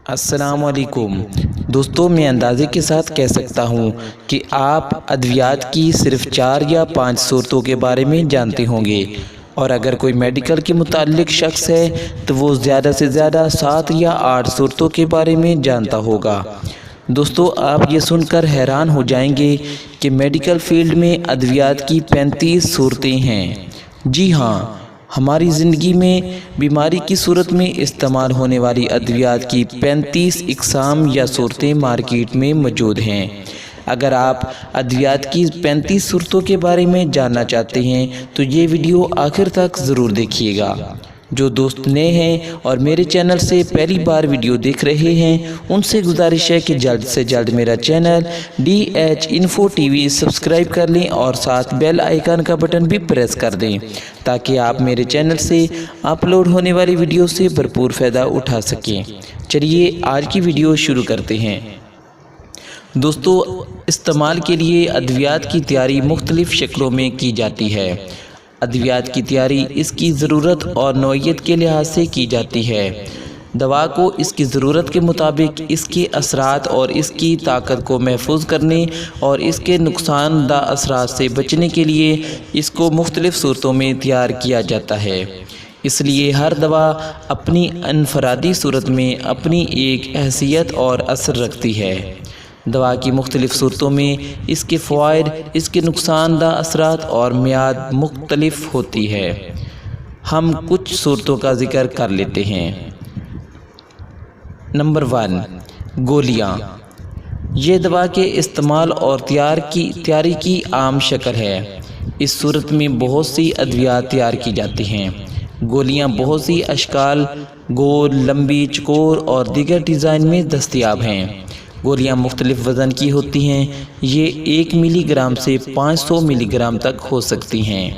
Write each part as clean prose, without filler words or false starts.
السلام علیکم دوستوں، میں اندازے کے ساتھ کہہ سکتا ہوں کہ آپ ادویات کی صرف 4 یا 5 صورتوں کے بارے میں جانتے ہوں گے، اور اگر کوئی میڈیکل کے متعلق شخص ہے تو وہ زیادہ سے زیادہ 7 یا 8 صورتوں کے بارے میں جانتا ہوگا۔ دوستو، آپ یہ سن کر حیران ہو جائیں گے کہ میڈیکل فیلڈ میں ادویات کی 35 صورتیں ہیں۔ جی ہاں، ہماری زندگی میں بیماری کی صورت میں استعمال ہونے والی ادویات کی 35 اقسام یا صورتیں مارکیٹ میں موجود ہیں۔ اگر آپ ادویات کی 35 صورتوں کے بارے میں جاننا چاہتے ہیں تو یہ ویڈیو آخر تک ضرور دیکھیے گا۔ جو دوست نئے ہیں اور میرے چینل سے پہلی بار ویڈیو دیکھ رہے ہیں، ان سے گزارش ہے کہ جلد سے جلد میرا channel DH Info TV subscribe کر لیں اور ساتھ بیل آئیکن کا بٹن بھی پریس کر دیں تاکہ آپ میرے چینل سے اپلوڈ ہونے والی ویڈیو سے بھرپور فائدہ اٹھا سکیں۔ چلیے آج کی ویڈیو شروع کرتے ہیں۔ دوستو، استعمال کے لیے ادویات کی تیاری مختلف شکلوں میں کی جاتی ہے۔ ادویات کی تیاری اس کی ضرورت اور نوعیت کے لحاظ سے کی جاتی ہے۔ دوا کو اس کی ضرورت کے مطابق اس کے اثرات اور اس کی طاقت کو محفوظ کرنے اور اس کے نقصان دہ اثرات سے بچنے کے لیے اس کو مختلف صورتوں میں تیار کیا جاتا ہے۔ اس لیے ہر دوا اپنی انفرادی صورت میں اپنی ایک حیثیت اور اثر رکھتی ہے۔ دوا کی مختلف صورتوں میں اس کے فوائد، اس کے نقصان دہ اثرات اور میعاد مختلف ہوتی ہے۔ ہم کچھ صورتوں کا ذکر کر لیتے ہیں۔ نمبر 1، گولیاں۔ یہ دوا کے استعمال اور تیاری کی عام شکل ہے۔ اس صورت میں بہت سی ادویات تیار کی جاتی ہیں۔ گولیاں بہت سی اشکال، گول، لمبی، چوکور اور دیگر ڈیزائن میں دستیاب ہیں۔ گولیاں مختلف وزن کی ہوتی ہیں۔ یہ 1 ملی گرام سے 500 ملی گرام تک ہو سکتی ہیں۔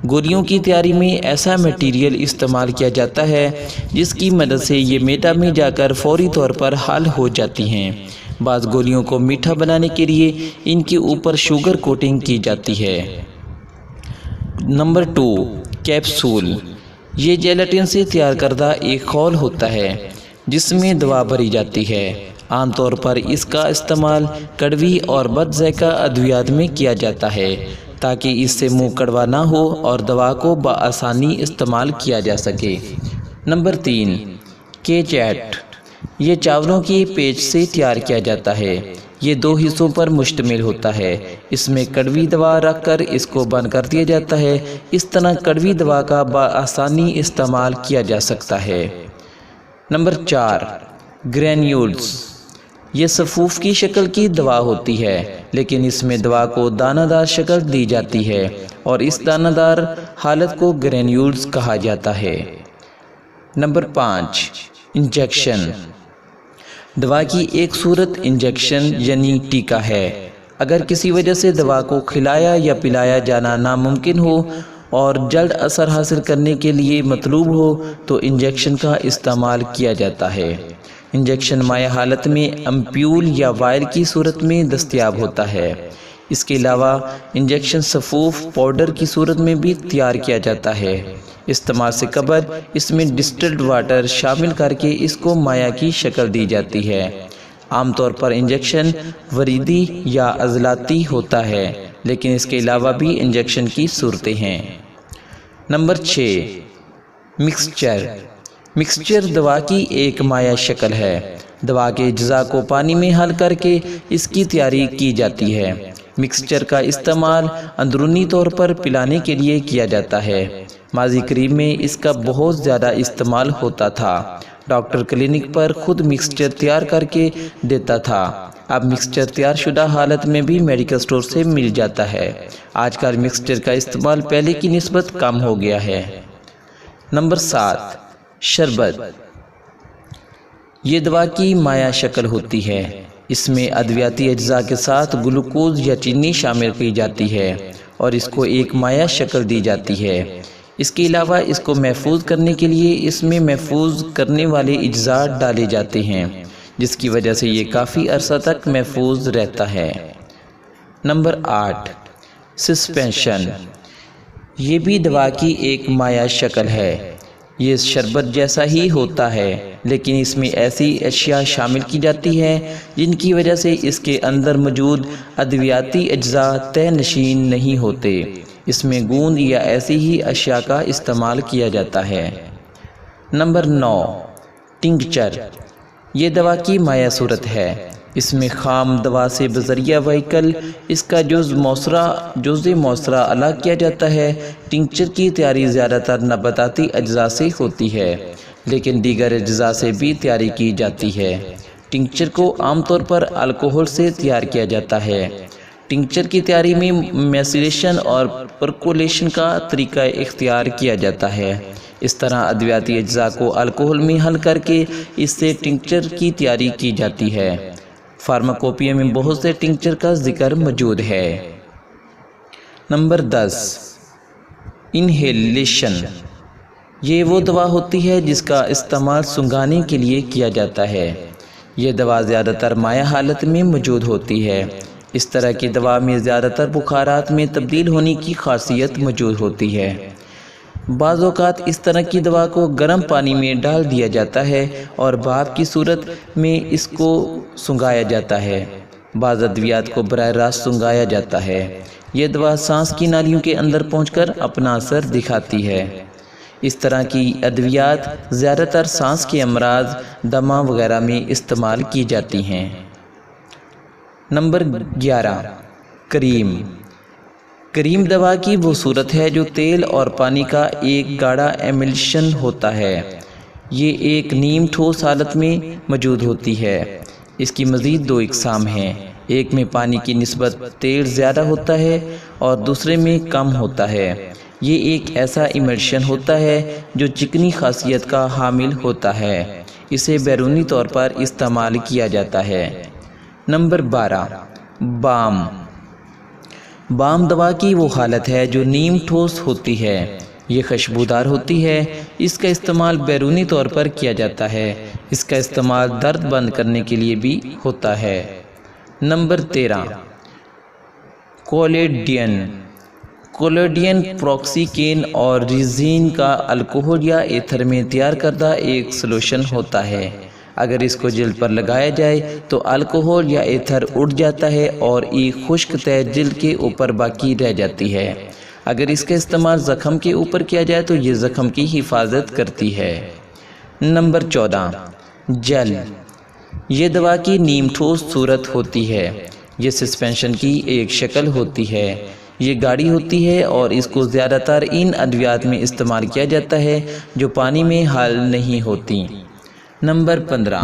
گولیوں کی تیاری میں ایسا میٹیریل استعمال کیا جاتا ہے جس کی مدد سے یہ میدا میں جا کر فوری طور پر حل ہو جاتی ہیں۔ بعض گولیوں کو میٹھا بنانے کے لیے ان کے اوپر شوگر کوٹنگ کی جاتی ہے۔ Number 2، capsule. یہ جیلاٹن سے تیار کردہ ایک خول ہوتا ہے جس میں دوا بھری جاتی ہے۔ عام طور پر اس کا استعمال کڑوی اور بد ذائقہ ادویات میں کیا جاتا ہے تاکہ اس سے منہ کڑوا نہ ہو اور دوا کو بآسانی استعمال کیا جا سکے۔ نمبر 3، کیچیٹ۔ یہ چاولوں کے پیچ سے تیار کیا جاتا ہے۔ یہ 2 حصوں پر مشتمل ہوتا ہے۔ اس میں کڑوی دوا رکھ کر اس کو بند کر دیا جاتا ہے۔ اس طرح کڑوی دوا کا بآسانی استعمال کیا جا سکتا ہے۔ Number 4، granules. یہ صفوف کی شکل کی دوا ہوتی ہے، لیکن اس میں دوا کو دانہ دار شکل دی جاتی ہے اور اس دانہ دار حالت کو گرینیولز کہا جاتا ہے۔ Number 5، injection. دوا کی ایک صورت انجیکشن یعنی ٹیکہ ہے۔ اگر کسی وجہ سے دوا کو کھلایا یا پلایا جانا ناممکن ہو اور جلد اثر حاصل کرنے کے لیے مطلوب ہو تو انجیکشن کا استعمال کیا جاتا ہے۔ انجیکشن مائع حالت میں امپیول یا وائل کی صورت میں دستیاب ہوتا ہے۔ اس کے علاوہ انجیکشن صفوف پاؤڈر کی صورت میں بھی تیار کیا جاتا ہے۔ استعمال سے قبل اس میں ڈسٹلڈ واٹر شامل کر کے اس کو مائع کی شکل دی جاتی ہے۔ عام طور پر انجیکشن وریدی یا عضلاتی ہوتا ہے، لیکن اس کے علاوہ بھی انجیکشن کی صورتیں ہیں۔ Number 6، mixture. مکسچر دوا کی ایک مائع شکل ہے۔ دوا کے اجزاء کو پانی میں حل کر کے اس کی تیاری کی جاتی ہے۔ مکسچر کا استعمال اندرونی طور پر پلانے کے لیے کیا جاتا ہے۔ ماضی قریب میں اس کا بہت زیادہ استعمال ہوتا تھا۔ ڈاکٹر کلینک پر خود مکسچر تیار کر کے دیتا تھا۔ اب مکسچر تیار شدہ حالت میں بھی میڈیکل سٹور سے مل جاتا ہے۔ آج کل مکسچر کا استعمال پہلے کی نسبت کم ہو گیا ہے۔ نمبر 7، شربت۔ یہ دوا کی مائع شکل ہوتی ہے۔ اس میں ادویاتی اجزاء کے ساتھ گلوکوز یا چینی شامل کی جاتی ہے اور اس کو ایک مائع شکل دی جاتی ہے۔ اس کے علاوہ اس کو محفوظ کرنے کے لیے اس میں محفوظ کرنے والے اجزاء ڈالے جاتے ہیں، جس کی وجہ سے یہ کافی عرصہ تک محفوظ رہتا ہے۔ Number 8، suspension. یہ بھی دوا کی ایک مائع شکل ہے۔ یہ شربت جیسا ہی ہوتا ہے، لیکن اس میں ایسی اشیاء شامل کی جاتی ہیں جن کی وجہ سے اس کے اندر موجود ادویاتی اجزاء طے نشین نہیں ہوتے۔ اس میں گوند یا ایسی ہی اشیاء کا استعمال کیا جاتا ہے۔ Number 9، tincture. یہ دوا کی مائع صورت ہے۔ اس میں خام دوا سے بذریعہ وہیکل اس کا جز موثرہ الگ کیا جاتا ہے۔ ٹنکچر کی تیاری زیادہ تر نباتاتی اجزاء سے ہوتی ہے، لیکن دیگر اجزاء سے بھی تیاری کی جاتی ہے۔ ٹنکچر کو عام طور پر الکحل سے تیار کیا جاتا ہے۔ ٹنکچر کی تیاری میں میسیلیشن اور پرکولیشن کا طریقہ اختیار کیا جاتا ہے۔ اس طرح ادویاتی اجزاء کو الکحل میں حل کر کے اس سے ٹنکچر کی تیاری کی جاتی ہے۔ فارماکوپیا میں بہت سے ٹنکچر کا ذکر موجود ہے۔ Number 10، inhalation. یہ وہ دوا ہوتی ہے جس کا استعمال سونگھانے کے لیے کیا جاتا ہے۔ یہ دوا زیادہ تر مائع حالت میں موجود ہوتی ہے۔ اس طرح کی دوا میں زیادہ تر بخارات میں تبدیل ہونے کی خاصیت موجود ہوتی ہے۔ بعض اوقات اس طرح کی دوا کو گرم پانی میں ڈال دیا جاتا ہے اور بھاپ کی صورت میں اس کو سونگھایا جاتا ہے۔ بعض ادویات کو براہ راست سونگھایا جاتا ہے۔ یہ دوا سانس کی نالیوں کے اندر پہنچ کر اپنا اثر دکھاتی ہے۔ اس طرح کی ادویات زیادہ تر سانس کے امراض، دمہ وغیرہ میں استعمال کی جاتی ہیں۔ نمبر 11، کریم۔ کریم دوا کی وہ صورت ہے جو تیل اور پانی کا ایک گاڑھا ایملشن ہوتا ہے۔ یہ ایک نیم ٹھوس حالت میں موجود ہوتی ہے۔ اس کی مزید 2 اقسام ہیں، ایک میں پانی کی نسبت تیل زیادہ ہوتا ہے اور دوسرے میں کم ہوتا ہے۔ یہ ایک ایسا ایملشن ہوتا ہے جو چکنی خاصیت کا حامل ہوتا ہے۔ اسے بیرونی طور پر استعمال کیا جاتا ہے۔ نمبر 12، بام۔ بام دوا کی وہ حالت ہے جو نیم ٹھوس ہوتی ہے۔ یہ خوشبودار ہوتی ہے۔ اس کا استعمال بیرونی طور پر کیا جاتا ہے۔ اس کا استعمال درد بند کرنے کے لیے بھی ہوتا ہے۔ نمبر 13، کولیڈین۔ کولیڈین پروکسیکین اور ریزین کا الکحل یا ایتھر میں تیار کردہ ایک سلوشن ہوتا ہے۔ اگر اس کو جلد پر لگایا جائے تو الکحل یا ایتھر اڑ جاتا ہے اور ایک خشک تہ جلد کے اوپر باقی رہ جاتی ہے۔ اگر اس کا استعمال زخم کے اوپر کیا جائے تو یہ زخم کی حفاظت کرتی ہے۔ Number 14، gel. یہ دوا کی نیم ٹھوس صورت ہوتی ہے۔ یہ سسپینشن کی ایک شکل ہوتی ہے۔ یہ گاڑھی ہوتی ہے اور اس کو زیادہ تر ان ادویات میں استعمال کیا جاتا ہے جو پانی میں حل نہیں ہوتی۔ نمبر 15،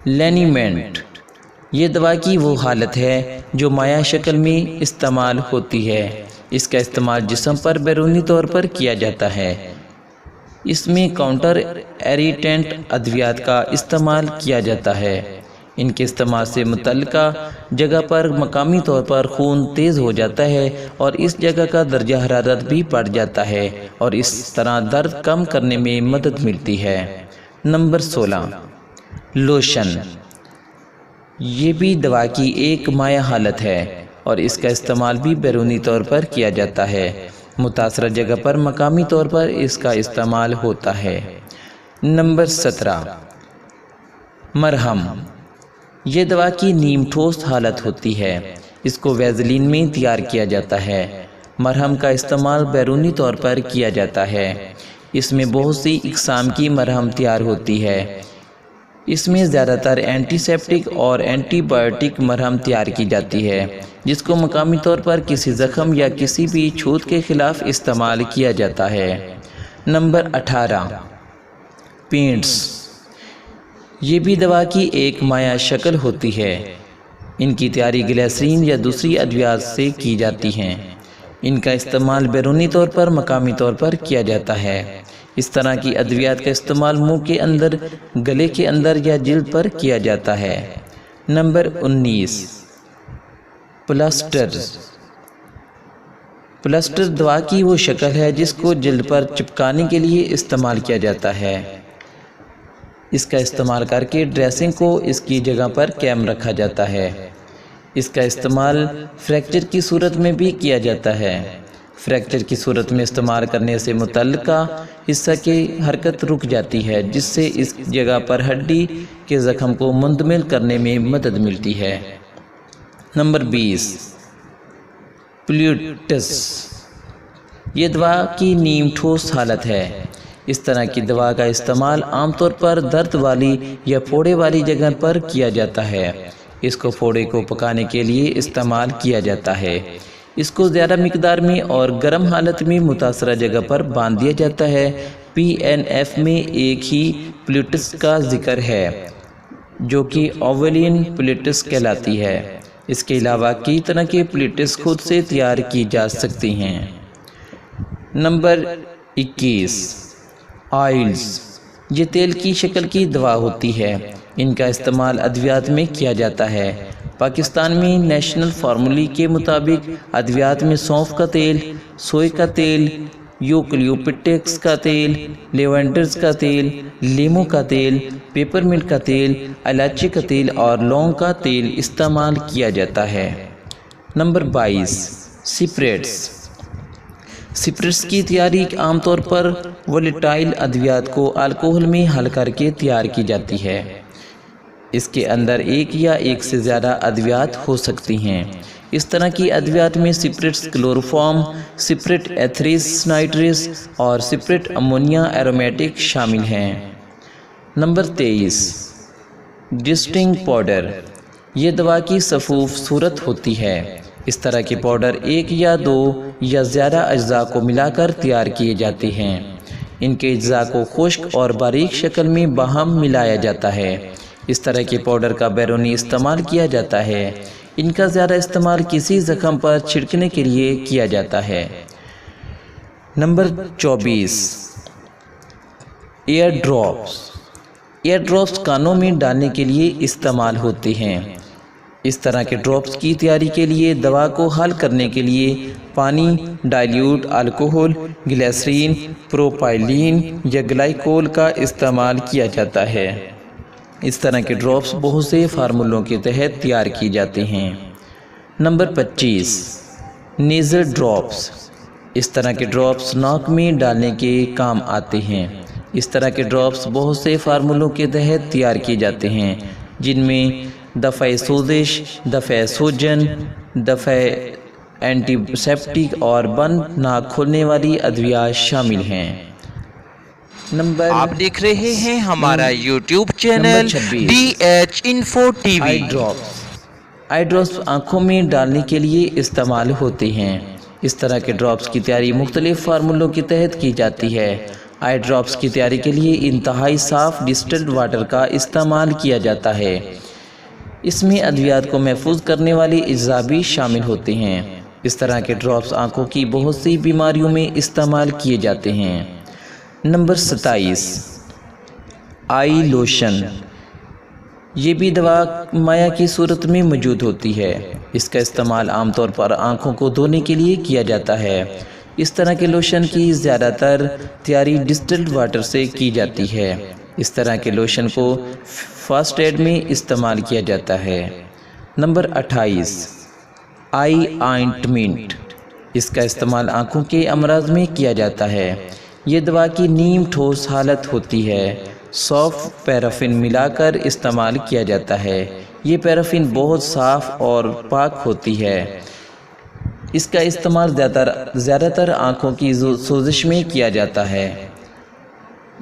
لینیمنٹ۔ یہ دوا کی وہ حالت ہے جو مائع شکل میں استعمال ہوتی ہے۔ اس کا استعمال جسم پر بیرونی طور پر کیا جاتا ہے۔ اس میں کاؤنٹر ایریٹنٹ ادویات کا استعمال کیا جاتا ہے۔ ان کے استعمال سے متعلقہ جگہ پر مقامی طور پر خون تیز ہو جاتا ہے اور اس جگہ کا درجہ حرارت بھی بڑھ جاتا ہے اور اس طرح درد کم کرنے میں مدد ملتی ہے۔ Number 16، lotion. یہ بھی دوا کی ایک مائع حالت ہے اور اس کا استعمال بھی بیرونی طور پر کیا جاتا ہے۔ متاثرہ جگہ پر مقامی طور پر اس کا استعمال ہوتا ہے۔ نمبر 17، مرہم۔ یہ دوا کی نیم ٹھوس حالت ہوتی ہے۔ اس کو ویزلین میں تیار کیا جاتا ہے۔ مرہم کا استعمال بیرونی طور پر کیا جاتا ہے۔ اس میں بہت سی اقسام کی مرہم تیار ہوتی ہے۔ اس میں زیادہ تر اینٹی سیپٹک اور اینٹی بائیوٹک مرہم تیار کی جاتی ہے جس کو مقامی طور پر کسی زخم یا کسی بھی چھوت کے خلاف استعمال کیا جاتا ہے۔ Number 18، paints. یہ بھی دوا کی ایک مائع شکل ہوتی ہے۔ ان کی تیاری گلیسرین یا دوسری ادویات سے کی جاتی ہیں۔ ان کا استعمال بیرونی طور پر مقامی طور پر کیا جاتا ہے۔ اس طرح کی ادویات کا استعمال منہ کے اندر، گلے کے اندر یا جلد پر کیا جاتا ہے۔ Number 19، plaster. پلاسٹر دوا کی وہ شکل ہے جس کو جلد پر چپکانے کے لیے استعمال کیا جاتا ہے۔ اس کا استعمال کر کے ڈریسنگ کو اس کی جگہ پر قائم رکھا جاتا ہے۔ اس کا استعمال فریکچر کی صورت میں بھی کیا جاتا ہے۔ فریکچر کی صورت میں استعمال کرنے سے متعلقہ حصہ کی حرکت رک جاتی ہے، جس سے اس جگہ پر ہڈی کے زخم کو منتقل کرنے میں مدد ملتی ہے۔ Number 20، plates. یہ دوا کی نیم ٹھوس حالت ہے۔ اس طرح کی دوا کا استعمال عام طور پر درد والی یا پھوڑے والی جگہ پر کیا جاتا ہے۔ اس کو پھوڑے کو پکانے کے لیے استعمال کیا جاتا ہے۔ اس کو زیادہ مقدار میں اور گرم حالت میں متاثرہ جگہ پر باندھ دیا جاتا ہے۔ PNF میں ایک ہی پلیٹس کا ذکر ہے جو کہ اوولین پلیٹس کہلاتی ہے۔ اس کے علاوہ کئی طرح کے پلیٹس خود سے تیار کی جا سکتی ہیں۔ Number 21، oils. یہ تیل کی شکل کی دوا ہوتی ہے۔ ان کا استعمال ادویات میں کیا جاتا ہے۔ پاکستان میں نیشنل فارمولی کے مطابق ادویات میں سونف کا تیل، سوئے کا تیل، یوکلیپٹس کا تیل، لیونڈرز کا تیل، لیموں کا تیل، پیپر منٹ کا تیل، الائچی کا تیل اور لونگ کا تیل استعمال کیا جاتا ہے۔ نمبر 22، سپریٹس۔ سپریٹس کی تیاری عام طور پر وولیٹائل ادویات کو الکحل میں حل کر کے تیار کی جاتی ہے۔ اس کے اندر ایک یا ایک سے زیادہ ادویات ہو سکتی ہیں۔ اس طرح کی ادویات میں سپریٹس کلوروفارم، سپریٹ ایتھریس نائٹریس اور سپریٹ امونیا ایرومیٹک شامل ہیں۔ Number 23، dusting powder. یہ دوا کی صفوف صورت ہوتی ہے۔ اس طرح کے پاؤڈر ایک یا دو یا زیادہ اجزاء کو ملا کر تیار کیے جاتے ہیں۔ ان کے اجزاء کو خشک اور باریک شکل میں باہم ملایا جاتا ہے۔ اس طرح کے پاؤڈر کا بیرونی استعمال کیا جاتا ہے۔ ان کا زیادہ استعمال کسی زخم پر چھڑکنے کے لیے کیا جاتا ہے۔ Number 24، ear drops. Ear drops کانوں میں ڈالنے کے لیے استعمال ہوتے ہیں۔ اس طرح کے ڈراپس کی تیاری کے لیے دوا کو حل کرنے کے لیے پانی، ڈائلیوٹ الکحل، گلیسرین، پروپائلین یا گلائکول کا استعمال کیا جاتا ہے۔ اس طرح کے ڈراپس بہت سے فارمولوں کے تحت تیار کی جاتے ہیں۔ Number 25، nasal drops. اس طرح کے ڈراپس ناک میں ڈالنے کے کام آتے ہیں۔ اس طرح کے ڈراپس بہت سے فارمولوں کے تحت تیار کیے جاتے ہیں، جن میں دفع سوزش، دفع سوجن، دفع اینٹی سیپٹک اور بند ناک کھولنے والی ادویات شامل ہیں۔ آپ دیکھ رہے ہیں ہمارا YouTube channel DH Info TV۔ آئی ڈراپس آنکھوں میں ڈالنے کے لیے استعمال ہوتے ہیں۔ اس طرح کے ڈراپس کی تیاری مختلف فارمولوں کے تحت کی جاتی ہے۔ آئی ڈراپس کی تیاری کے لیے انتہائی صاف ڈسٹلڈ واٹر کا استعمال کیا جاتا ہے۔ اس میں ادویات کو محفوظ کرنے والی اجزاء بھی شامل ہوتے ہیں۔ اس طرح کے ڈراپس آنکھوں کی بہت سی بیماریوں میں استعمال کیے جاتے ہیں۔ نمبر 27، آئی لوشن۔ یہ بھی دوا مائع کی صورت میں موجود ہوتی ہے۔ اس کا استعمال عام طور پر آنکھوں کو دھونے کے لیے کیا جاتا ہے۔ اس طرح کے لوشن کی زیادہ تر تیاری ڈسٹلڈ واٹر سے کی جاتی ہے۔ اس طرح کے لوشن کو فرسٹ ایڈ میں استعمال کیا جاتا ہے۔ نمبر 28، آئی آئنٹمنٹ۔ اس کا استعمال آنکھوں کے امراض میں کیا جاتا ہے۔ یہ دوا کی نیم ٹھوس حالت ہوتی ہے۔ سافٹ پیرافن ملا کر استعمال کیا جاتا ہے۔ یہ پیرافن بہت صاف اور پاک ہوتی ہے۔ اس کا استعمال زیادہ تر آنکھوں کی سوزش میں کیا جاتا ہے۔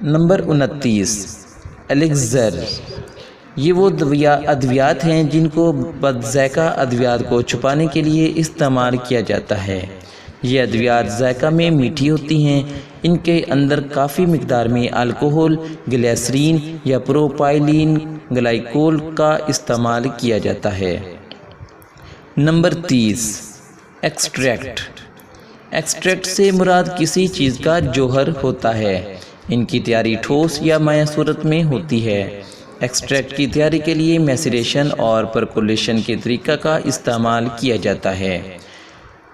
نمبر 29، ایلیکزر۔ یہ وہ ادویات ہیں جن کو بد ذائقہ ادویات کو چھپانے کے لیے استعمال کیا جاتا ہے۔ یہ ادویات ذائقہ میں میٹھی ہوتی ہیں۔ ان کے اندر کافی مقدار میں الکحل، گلیسرین یا پروپائلین گلائکول کا استعمال کیا جاتا ہے۔ Number 30، extract. ایکسٹریکٹ سے مراد کسی چیز کا جوہر ہوتا ہے۔ ان کی تیاری ٹھوس یا مائع صورت میں ہوتی ہے۔ ایکسٹریکٹ کی تیاری کے لیے میسریشن اور پرکولیشن کے طریقہ کا استعمال کیا جاتا ہے۔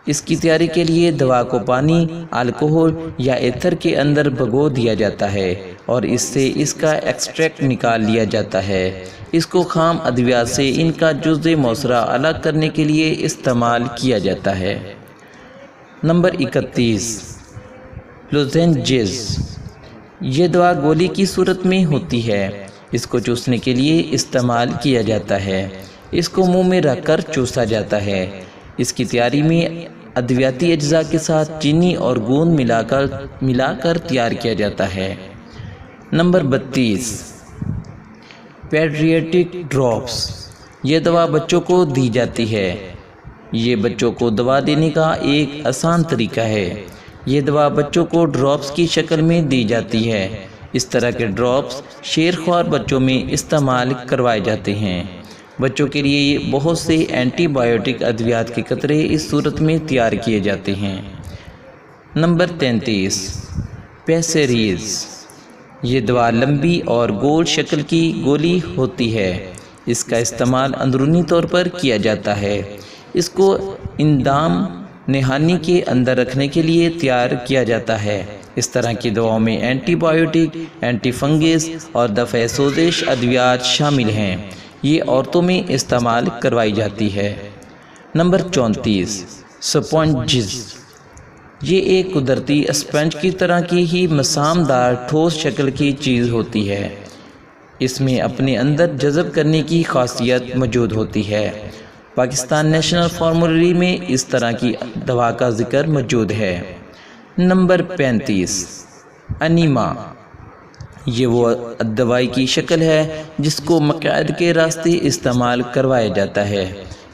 اس کی تیاری کے لیے دوا کو پانی، الکحل یا ایتھر کے اندر بھگو دیا جاتا ہے اور اس سے اس کا ایکسٹریکٹ نکال لیا جاتا ہے۔ اس کو خام ادویات سے ان کا جزء موثرہ الگ کرنے کے لیے استعمال کیا جاتا ہے۔ نمبر 31 لوزینجز، یہ دوا گولی کی صورت میں ہوتی ہے، اس کو چوسنے کے لیے استعمال کیا جاتا ہے، اس کو منہ میں رکھ کر چوسا جاتا ہے۔ اس کی تیاری میں ادویاتی اجزاء کے ساتھ چینی اور گوند ملا کر تیار کیا جاتا ہے۔ نمبر 32 پیڈیاٹرک ڈراپس، یہ دوا بچوں کو دی جاتی ہے، یہ بچوں کو دوا دینے کا ایک آسان طریقہ ہے۔ یہ دوا بچوں کو ڈراپس کی شکل میں دی جاتی ہے۔ اس طرح کے ڈراپس شیرخوار بچوں میں استعمال کروائے جاتے ہیں۔ بچوں کے لیے یہ بہت سے اینٹی بایوٹک ادویات کے قطرے اس صورت میں تیار کیے جاتے ہیں۔ نمبر 33 پیسریز، یہ دوا لمبی اور گول شکل کی گولی ہوتی ہے، اس کا استعمال اندرونی طور پر کیا جاتا ہے، اس کو اندام نہانی کے اندر رکھنے کے لیے تیار کیا جاتا ہے۔ اس طرح کی دواؤں میں اینٹی بایوٹک، اینٹی فنگس اور دفع سوزش ادویات شامل ہیں، یہ عورتوں میں استعمال کروائی جاتی ہے۔ نمبر 34 سپونجز، یہ ایک قدرتی اسپنج کی طرح کی ہی مسامدار ٹھوس شکل کی چیز ہوتی ہے، اس میں اپنے اندر جذب کرنے کی خاصیت موجود ہوتی ہے۔ پاکستان نیشنل فارمولیری میں اس طرح کی دوا کا ذکر موجود ہے۔ نمبر 35 انیما، یہ وہ دوائی کی شکل ہے جس کو مقعد کے راستے استعمال کروایا جاتا ہے۔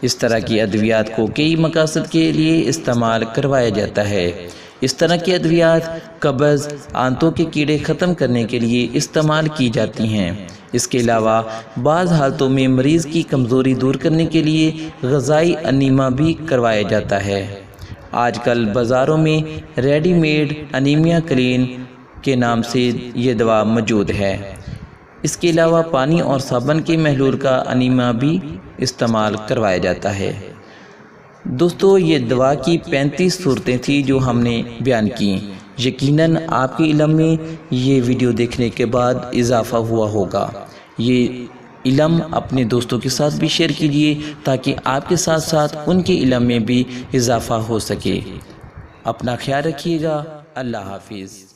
اس طرح کی ادویات کو کئی مقاصد کے لیے استعمال کروایا جاتا ہے۔ اس طرح کی ادویات قبض، آنتوں کے کیڑے ختم کرنے کے لیے استعمال کی جاتی ہیں۔ اس کے علاوہ بعض حالتوں میں مریض کی کمزوری دور کرنے کے لیے غذائی انیما بھی کروایا جاتا ہے۔ آج کل بازاروں میں ریڈی میڈ انیمیا کلین کے نام سے یہ دوا موجود ہے۔ اس کے علاوہ پانی اور صابن کے محلول کا انیما بھی استعمال کروایا جاتا ہے۔ دوستو، یہ دوا کی 35 صورتیں تھیں جو ہم نے بیان کی۔ یقیناً آپ کے علم میں یہ ویڈیو دیکھنے کے بعد اضافہ ہوا ہوگا۔ یہ علم اپنے دوستوں کے ساتھ بھی شیئر کیجیے تاکہ آپ کے ساتھ ساتھ ان کے علم میں بھی اضافہ ہو سکے۔ اپنا خیال رکھیے گا۔ اللہ حافظ۔